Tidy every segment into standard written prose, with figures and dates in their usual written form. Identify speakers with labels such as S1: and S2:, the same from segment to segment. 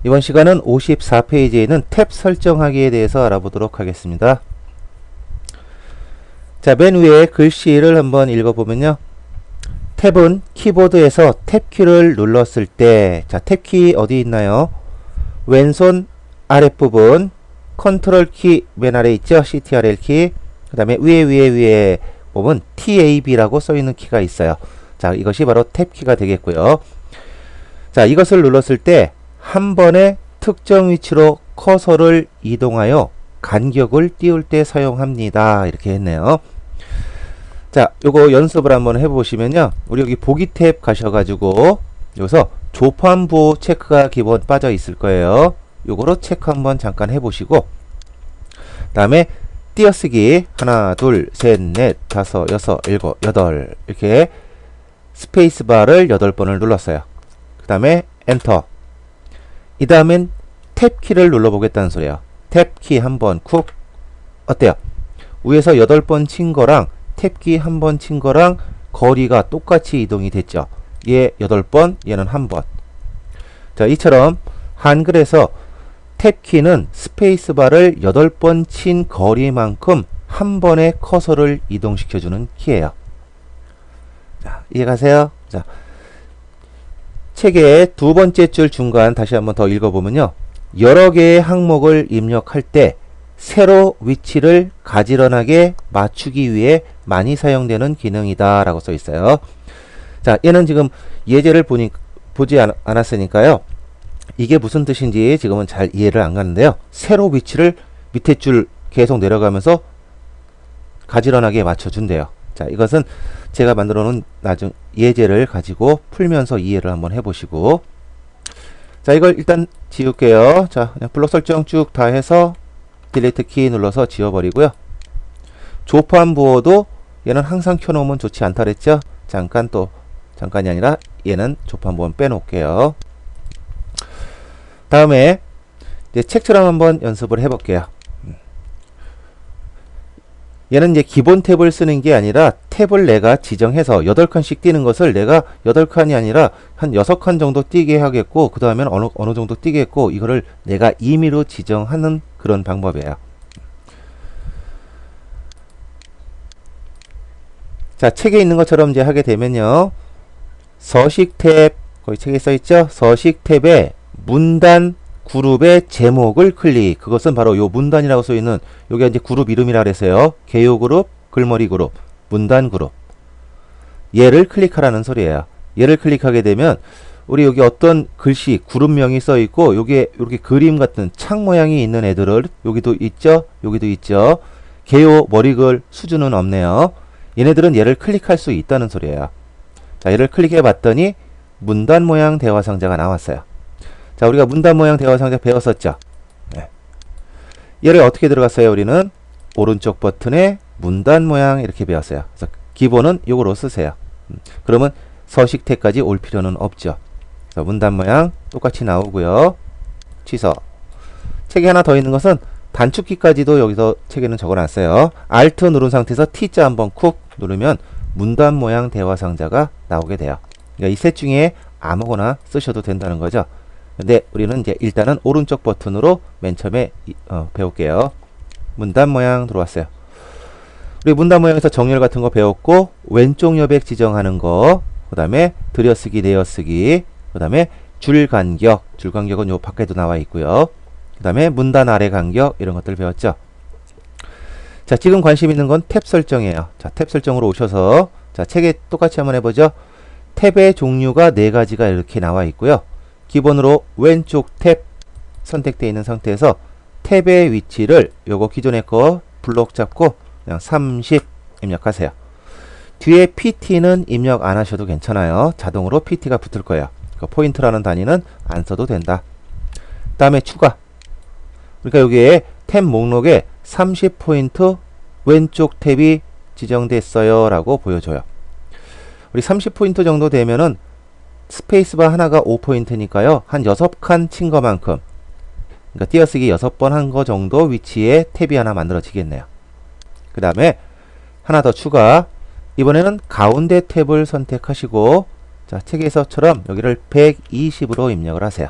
S1: 이번 시간은 54페이지에 있는 탭 설정하기에 대해서 알아보도록 하겠습니다. 자, 맨 위에 글씨를 한번 읽어보면요. 탭은 키보드에서 탭키를 눌렀을 때, 자, 탭키 어디 있나요? 왼손 아랫부분, 컨트롤키 맨 아래 있죠? CTRL키. 그 다음에 위에 보면 TAB라고 써있는 키가 있어요. 자, 이것이 바로 탭키가 되겠고요. 자, 이것을 눌렀을 때 한 번에 특정 위치로 커서를 이동하여 간격을 띄울 때 사용합니다. 이렇게 했네요. 자, 요거 연습을 한번 해보시면요. 우리 여기 보기 탭 가셔가지고 여기서 조판부 체크가 기본 빠져 있을 거예요. 요거로 체크 한번 잠깐 해보시고, 다음에 띄어쓰기 하나, 둘, 셋, 넷, 다섯, 여섯, 일곱, 여덟 이렇게 스페이스바를 8번을 눌렀어요. 그 다음에 엔터. 이 다음엔 탭키를 눌러보겠다는 소리예요. 탭키 한번 쿡. 어때요? 위에서 8번 친 거랑 탭키 한 번 친 거랑 거리가 똑같이 이동이 됐죠. 얘 8번, 얘는 1번. 자, 이처럼 한글에서 탭키는 스페이스바를 8번 친 거리만큼 한 번에 커서를 이동시켜주는 키예요. 자, 이해가세요? 자, 책의 두 번째 줄 중간 다시 한번 더 읽어보면요. 여러 개의 항목을 입력할 때 세로 위치를 가지런하게 맞추기 위해 많이 사용되는 기능이다 라고 써 있어요. 자, 얘는 지금 예제를 보지 않았으니까요. 이게 무슨 뜻인지 지금은 잘 이해를 안 가는데요. 세로 위치를 밑에 줄 계속 내려가면서 가지런하게 맞춰준대요. 자, 이것은 제가 만들어 놓은 나중 예제를 가지고 풀면서 이해를 한번 해보시고, 자, 이걸 일단 지울게요. 자, 그냥 블록 설정 쭉 다 해서 딜리트 키 눌러서 지워버리고요. 조판부호도 얘는 항상 켜놓으면 좋지 않다 그랬죠? 잠깐이 아니라 얘는 조판부호는 빼놓을게요. 다음에 이제 책처럼 한번 연습을 해볼게요. 얘는 이제 기본 탭을 쓰는 게 아니라 탭을 내가 지정해서 8칸씩 띄는 것을 내가 8칸이 아니라 한 6칸 정도 띄게 하겠고, 그 다음에는 어느 정도 띄겠고, 이거를 내가 임의로 지정하는 그런 방법이에요. 자, 책에 있는 것처럼 이제 하게 되면요. 서식 탭, 거기 책에 써있죠? 서식 탭에 문단 그룹의 제목을 클릭. 그것은 바로 요 문단이라고 써있는, 요게 이제 그룹 이름이라 그랬어요. 개요 그룹, 글머리 그룹, 문단 그룹. 얘를 클릭하라는 소리예요. 얘를 클릭하게 되면 우리 여기 어떤 글씨 그룹명이 써있고, 요게 이렇게 그림 같은 창 모양이 있는 애들을 여기도 있죠? 여기도 있죠? 개요 머리글 수준은 없네요. 얘네들은 얘를 클릭할 수 있다는 소리예요. 자, 얘를 클릭해 봤더니 문단 모양 대화 상자가 나왔어요. 자, 우리가 문단 모양 대화 상자 배웠었죠? 네. 얘를 어떻게 들어갔어요? 우리는 오른쪽 버튼에 문단 모양 이렇게 배웠어요. 그래서 기본은 요거로 쓰세요. 그러면 서식 탭까지 올 필요는 없죠. 그래서 문단 모양 똑같이 나오고요. 취소. 책에 하나 더 있는 것은 단축키까지도 여기서 책에는 적어놨어요. Alt 누른 상태에서 T자 한번 쿡 누르면 문단 모양 대화 상자가 나오게 돼요. 그러니까 이 셋 중에 아무거나 쓰셔도 된다는 거죠. 근데 우리는 이제 일단은 오른쪽 버튼으로 맨 처음에 배울게요. 문단 모양 들어왔어요. 우리 문단 모양에서 정렬 같은 거 배웠고, 왼쪽 여백 지정하는 거, 그 다음에 들여쓰기, 내어쓰기, 그 다음에 줄 간격은 요 밖에도 나와 있고요. 그 다음에 문단 아래 간격, 이런 것들 배웠죠. 자, 지금 관심 있는 건 탭 설정이에요. 자, 탭 설정으로 오셔서, 자, 책에 똑같이 한번 해보죠. 탭의 종류가 4가지가 이렇게 나와 있고요. 기본으로 왼쪽 탭 선택되어 있는 상태에서 탭의 위치를 요거 기존의 거 블록 잡고 그냥 30 입력하세요. 뒤에 PT는 입력 안 하셔도 괜찮아요. 자동으로 PT가 붙을 거예요. 그 포인트라는 단위는 안 써도 된다. 다음에 추가. 그러니까 여기에 탭 목록에 30포인트 왼쪽 탭이 지정됐어요 라고 보여줘요. 우리 30포인트 정도 되면은 스페이스바 하나가 5포인트니까요. 한 6칸 친 것만큼, 그러니까 띄어쓰기 6번 한 거 정도 위치에 탭이 하나 만들어지겠네요. 그 다음에 하나 더 추가. 이번에는 가운데 탭을 선택하시고, 자, 책에서처럼 여기를 120으로 입력을 하세요.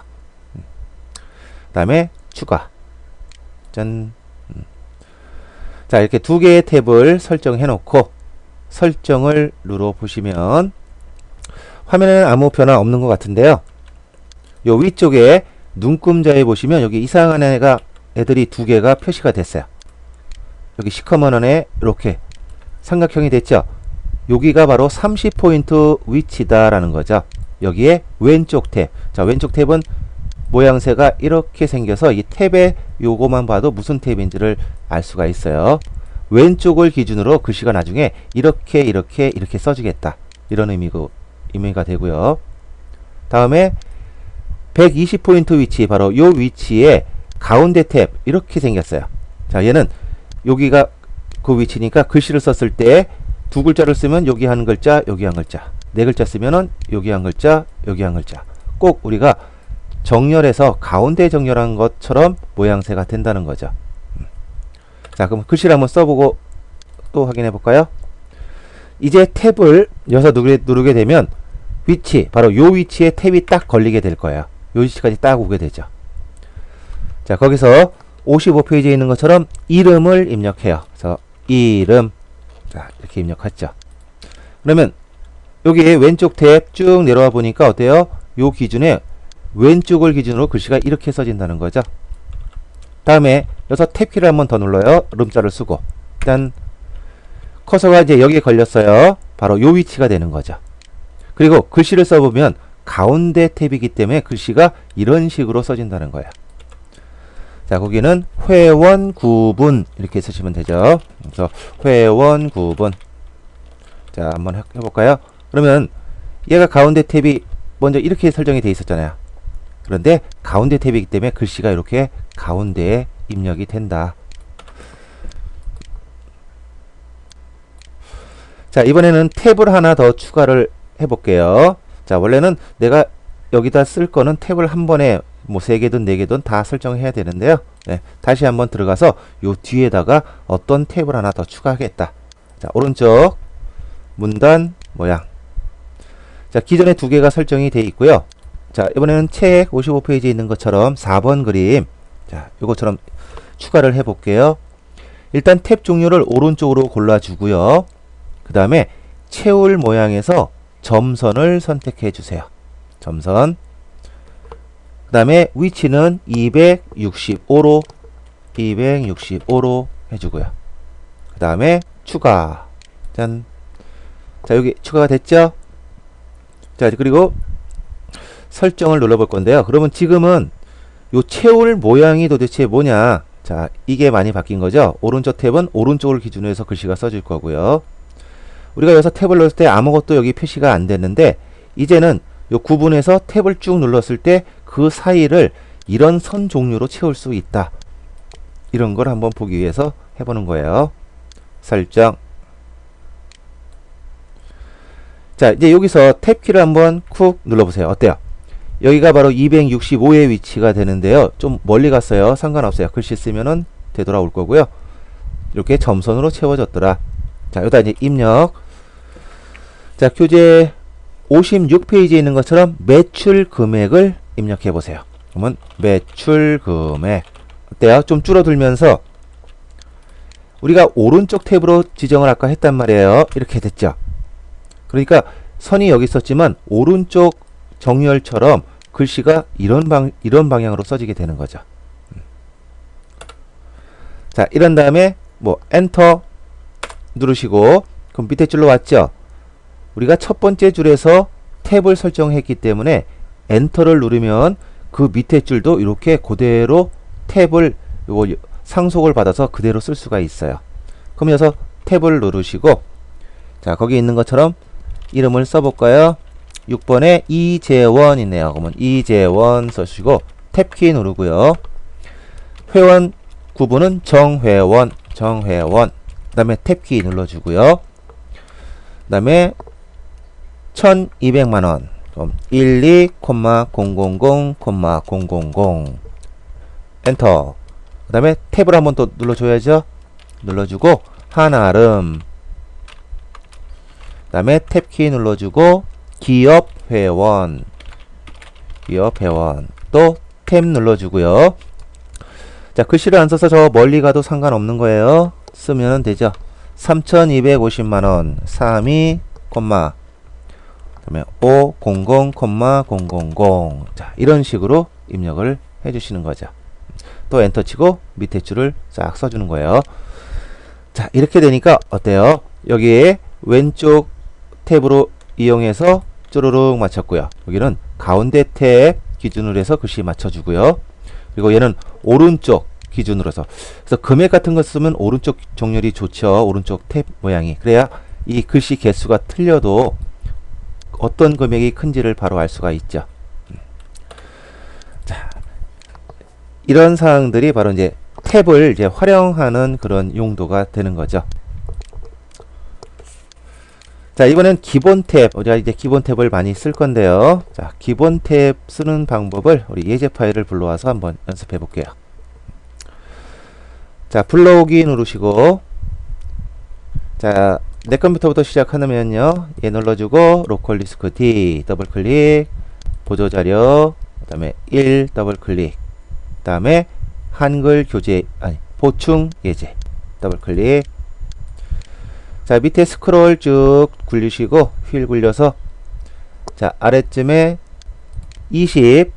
S1: 그 다음에 추가. 짠. 자, 이렇게 두 개의 탭을 설정해 놓고 설정을 눌러 보시면 화면에는 아무 변화 없는 것 같은데요. 요 위쪽에 눈금자에 보시면 여기 이상한 애들이 두 개가 표시가 됐어요. 여기 시커먼 원에 이렇게 삼각형이 됐죠. 여기가 바로 30포인트 위치다라는 거죠. 여기에 왼쪽 탭. 자, 왼쪽 탭은 모양새가 이렇게 생겨서 이 탭에 요거만 봐도 무슨 탭인지를 알 수가 있어요. 왼쪽을 기준으로 글씨가 나중에 이렇게 써지겠다. 이런 의미가 되고요. 다음에 120포인트 위치, 바로 요 위치에 가운데 탭 이렇게 생겼어요. 자, 얘는 여기가 그 위치니까 글씨를 썼을 때 두 글자를 쓰면 여기 한 글자, 여기 한 글자. 네 글자 쓰면은 여기 한 글자, 여기 한 글자. 꼭 우리가 정렬해서 가운데 정렬한 것처럼 모양새가 된다는 거죠. 자, 그럼 글씨를 한번 써보고 또 확인해 볼까요? 이제 탭을 여기서 누르게 되면 위치, 바로 요 위치에 탭이 딱 걸리게 될 거예요. 요 위치까지 딱 오게 되죠. 자, 거기서 55페이지에 있는 것처럼 이름을 입력해요. 그래서 이름, 자, 이렇게 입력했죠. 그러면 여기 왼쪽 탭 쭉 내려와 보니까 어때요? 요 기준에 왼쪽을 기준으로 글씨가 이렇게 써진다는 거죠. 다음에 여기서 탭키를 한번 더 눌러요. 름자를 쓰고 일단 커서가 이제 여기에 걸렸어요. 바로 요 위치가 되는 거죠. 그리고 글씨를 써보면 가운데 탭이기 때문에 글씨가 이런 식으로 써진다는 거예요. 자, 거기는 회원 구분 이렇게 쓰시면 되죠. 그래서 회원 구분. 자, 한번 해볼까요? 그러면 얘가 가운데 탭이 먼저 이렇게 설정이 되어 있었잖아요. 그런데 가운데 탭이기 때문에 글씨가 이렇게 가운데에 입력이 된다. 자, 이번에는 탭을 하나 더 추가를 해볼게요. 자, 원래는 내가 여기다 쓸 거는 탭을 한 번에 뭐 3개든 4개든 다 설정해야 되는데요. 네, 다시 한번 들어가서 요 뒤에다가 어떤 탭을 하나 더 추가하겠다. 자, 오른쪽 문단 모양. 자, 기존에 2개가 설정이 되어 있고요. 자, 이번에는 책 55페이지에 있는 것처럼 4번 그림. 자, 요것처럼 추가를 해 볼게요. 일단 탭 종류를 오른쪽으로 골라주고요. 그 다음에 채울 모양에서 점선을 선택해 주세요. 점선. 그 다음에 위치는 265로 해주고요. 그 다음에 추가. 짠. 자, 여기 추가가 됐죠? 자, 그리고 설정을 눌러볼 건데요. 그러면 지금은 요 채울 모양이 도대체 뭐냐? 자, 이게 많이 바뀐 거죠? 오른쪽 탭은 오른쪽을 기준으로 해서 글씨가 써질 거고요. 우리가 여기서 탭을 눌렀을 때 아무것도 여기 표시가 안 됐는데, 이제는 요 구분해서 탭을 쭉 눌렀을 때 그 사이를 이런 선 종류로 채울 수 있다. 이런 걸 한번 보기 위해서 해보는 거예요. 설정. 자, 이제 여기서 탭키를 한번 쿡 눌러보세요. 어때요? 여기가 바로 265의 위치가 되는데요. 좀 멀리 갔어요. 상관없어요. 글씨 쓰면은 되돌아올 거고요. 이렇게 점선으로 채워졌더라. 자, 여기다 이제 입력. 자, 교재 56페이지에 있는 것처럼 매출 금액을 입력해 보세요. 그러면 매출 금액. 어때요? 좀 줄어들면서 우리가 오른쪽 탭으로 지정을 아까 했단 말이에요. 이렇게 됐죠. 그러니까 선이 여기 있었지만 오른쪽 정렬처럼 글씨가 이런 방향으로 써지게 되는 거죠. 자, 이런 다음에 뭐 엔터 누르시고, 그럼 밑에 줄로 왔죠. 우리가 첫 번째 줄에서 탭을 설정했기 때문에 엔터를 누르면 그 밑에 줄도 이렇게 그대로 탭을 상속을 받아서 그대로 쓸 수가 있어요. 그럼 여기서 탭을 누르시고, 자, 거기 있는 것처럼 이름을 써볼까요? 6번에 이재원 있네요. 그러면 이재원 써주시고 탭키 누르고요. 회원 구분은 정회원. 그 다음에 탭키 눌러주고요. 그 다음에 1200만원 12,000,000 엔터. 그 다음에 탭을 한번 또 눌러줘야죠. 눌러주고 한아름. 그 다음에 탭키 눌러주고 기업회원 또 탭 눌러주고요. 자, 글씨를 안 써서 저 멀리 가도 상관없는 거예요. 쓰면 되죠. 3,250만원 32, 그다음에 500, 000. 자, 이런 식으로 입력을 해주시는 거죠. 또 엔터 치고 밑에 줄을 싹 써주는 거예요. 자, 이렇게 되니까 어때요? 여기에 왼쪽 탭으로 이용해서 쭈루룩 맞췄고요. 여기는 가운데 탭 기준으로 해서 글씨 맞춰주고요. 그리고 얘는 오른쪽 기준으로 해서, 그래서 금액 같은 거 쓰면 오른쪽 정렬이 좋죠. 오른쪽 탭 모양이. 그래야 이 글씨 개수가 틀려도 어떤 금액이 큰지를 바로 알 수가 있죠. 자, 이런 사항들이 바로 이제 탭을 이제 활용하는 그런 용도가 되는 거죠. 자, 이번엔 기본 탭, 우리가 이제 기본 탭을 많이 쓸 건데요. 자, 기본 탭 쓰는 방법을 우리 예제 파일을 불러와서 한번 연습해 볼게요. 자, 불러오기 누르시고, 자, 내 컴퓨터부터 시작하면요, 얘 눌러주고 로컬 디스크 D 더블 클릭, 보조자료, 그 다음에 1 더블 클릭, 그 다음에 한글 교재, 보충 예제 더블 클릭. 자, 밑에 스크롤 쭉 굴리시고 휠 굴려서, 자, 아래쯤에 20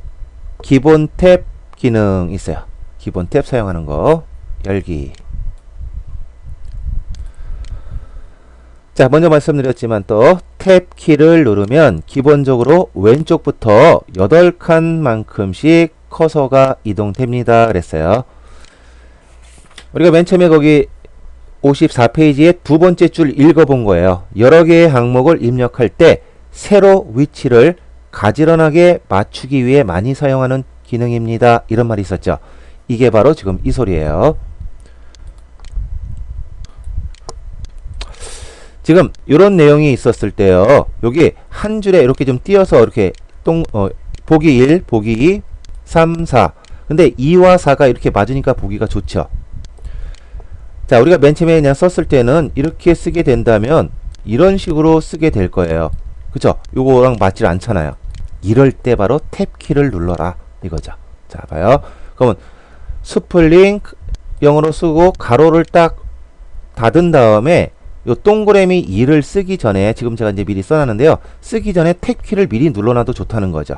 S1: 기본 탭 기능 있어요. 기본 탭 사용하는 거 열기. 자, 먼저 말씀드렸지만 또 탭 키를 누르면 기본적으로 왼쪽부터 8칸만큼씩 커서가 이동됩니다 그랬어요. 우리가 맨 처음에 거기 54페이지에 두 번째 줄 읽어본 거예요. 여러 개의 항목을 입력할 때 세로 위치를 가지런하게 맞추기 위해 많이 사용하는 기능입니다. 이런 말이 있었죠. 이게 바로 지금 이 소리예요. 지금 이런 내용이 있었을 때요. 여기 한 줄에 이렇게 좀 띄어서 이렇게 보기 1, 보기 2, 3, 4. 근데 2와 4가 이렇게 맞으니까 보기가 좋죠. 자, 우리가 맨 처음에 그냥 썼을 때는 이렇게 쓰게 된다면 이런 식으로 쓰게 될 거예요. 그쵸? 요거랑 맞질 않잖아요. 이럴 때 바로 탭 키를 눌러라 이거죠. 자, 봐요. 그러면 스플링 영어로 쓰고 가로를 딱 닫은 다음에 요 동그라미 2를 쓰기 전에, 지금 제가 이제 미리 써놨는데요. 쓰기 전에 탭 키를 미리 눌러놔도 좋다는 거죠.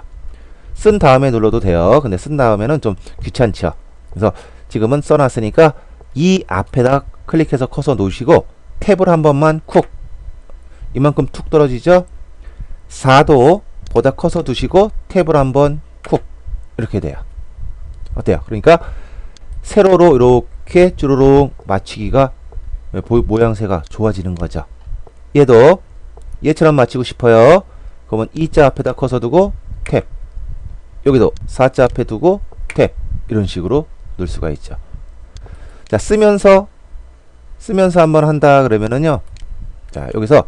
S1: 쓴 다음에 눌러도 돼요. 근데 쓴 다음에는 좀 귀찮죠. 그래서 지금은 써놨으니까 이 앞에다 클릭해서 커서 놓으시고 탭을 한 번만 쿡, 이만큼 툭 떨어지죠. 4도 보다 커서 두시고 탭을 한번 쿡, 이렇게 돼요. 어때요? 그러니까 세로로 이렇게 쭈루룩 맞추기가 모양새가 좋아지는 거죠. 얘도 얘처럼 맞추고 싶어요. 그러면 2자 앞에다 커서 두고 탭, 여기도 4자 앞에 두고 탭, 이런 식으로 넣을 수가 있죠. 자, 쓰면서 한번 한다 그러면은요, 자, 여기서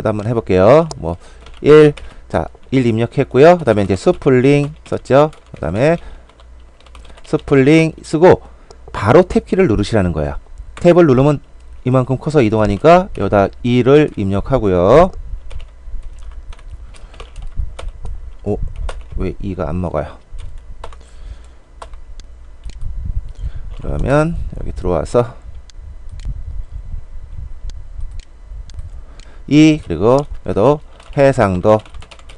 S1: 한번 해볼게요. 뭐 1, 자, 1 입력했고요. 그 다음에 이제 스플링 썼죠. 그 다음에 스플링 쓰고 바로 탭 키를 누르시라는 거예요. 탭을 누르면 이만큼 커서 이동하니까 여기다 2를 입력하고요. 오, 왜 2가 안 먹어요? 그러면 여기 들어와서 2, 그리고 여기도 해상도,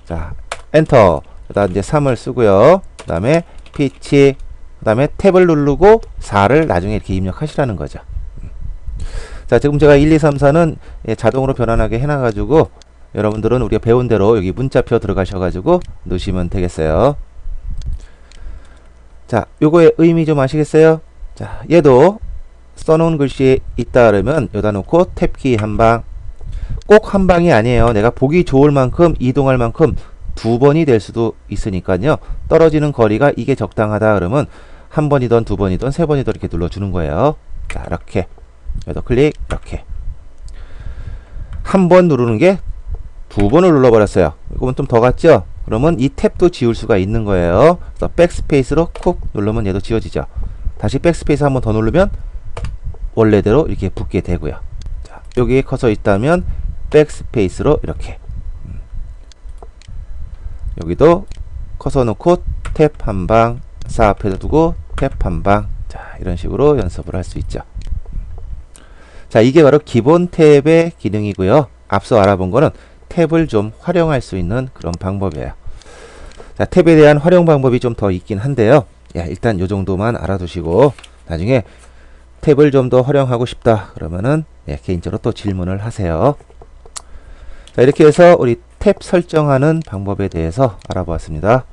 S1: 자, 엔터, 여기다 이제 3을 쓰고요. 그 다음에 피치, 그 다음에 탭을 누르고 4를 나중에 이렇게 입력하시라는 거죠. 자, 지금 제가 1, 2, 3, 4는 자동으로 변환하게 해놔가지고 여러분들은 우리가 배운 대로 여기 문자표 들어가셔가지고 넣으시면 되겠어요. 자, 요거의 의미 좀 아시겠어요? 자, 얘도 써놓은 글씨에 있다 그러면 여기다 놓고 탭키 한 방, 꼭 한 방이 아니에요. 내가 보기 좋을 만큼 이동할 만큼 두 번이 될 수도 있으니까요. 떨어지는 거리가 이게 적당하다 그러면 한 번이든 두 번이든 세 번이든 이렇게 눌러주는 거예요. 자, 이렇게 여기도 클릭, 이렇게 한 번 누르는 게 두 번을 눌러버렸어요. 이거는 좀 더 같죠? 그러면 이 탭도 지울 수가 있는 거예요. 그래서 백스페이스로 쿡 누르면 얘도 지워지죠. 다시 백스페이스 한 번 더 누르면 원래대로 이렇게 붙게 되고요. 자, 여기에 커서 있다면 백스페이스로 이렇게, 여기도 커서 놓고 탭 한 방 사 앞에다 두고 탭 한 방. 자, 이런 식으로 연습을 할 수 있죠. 자, 이게 바로 기본 탭의 기능이고요. 앞서 알아본 거는 탭을 좀 활용할 수 있는 그런 방법이에요. 자, 탭에 대한 활용 방법이 좀 더 있긴 한데요. 야, 일단 요 정도만 알아두시고 나중에 탭을 좀 더 활용하고 싶다 그러면은 개인적으로 또 질문을 하세요. 자, 이렇게 해서 우리 탭 설정하는 방법에 대해서 알아보았습니다.